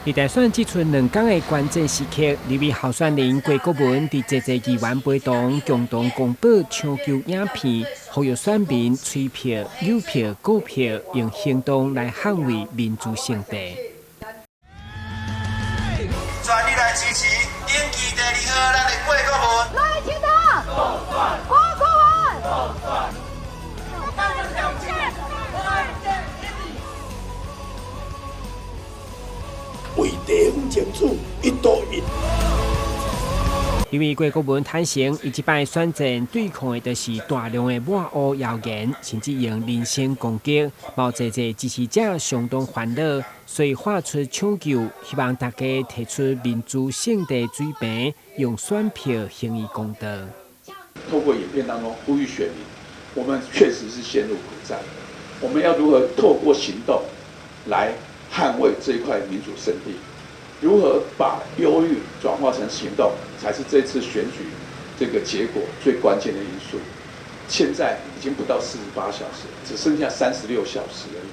伫大选只剩2天的关键时刻，立委候选人郭国文伫这议员陪同共同公布抢救影片，呼吁选民催票、邮票、购票，用行动来捍卫民主圣地。全力来支持登记第2号咱的郭国文。来，请他郭国文。为地方争取一刀一。因为郭国文坦承，伊即摆选战对抗的就是大量的抹黑谣言，甚至用人身攻击，毛济支持者相当烦恼，所以发出抢救，希望大家提出民主圣地水平，用选票行义公道。透过影片当中呼吁选民，我们确实是陷入苦战，我们要如何透过行动来捍卫这一块民主圣地？如何把忧郁转化成行动，才是这次选举这个结果最关键的因素。现在已经不到48小时，只剩下36小时而已，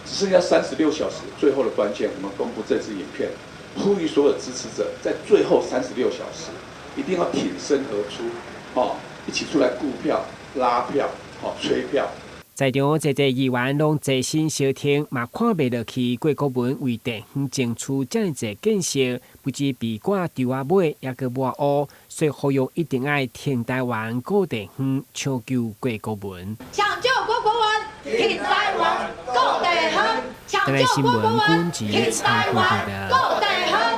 只剩下36小时。最后的关键，我们公布这支影片，呼吁所有支持者在最后36小时一定要挺身而出，一起出来顾票、拉票、催票。在场这议员拢齐心相挺，嘛看袂落去郭国文为地方争取这样侪建设，不止被挂丢啊尾，也个抹黑，所以呼吁一定要挺台湾、顾地方，抢救郭国文。抢救郭国文，挺台湾，顾地方，抢救郭国文，挺台湾，顾地方。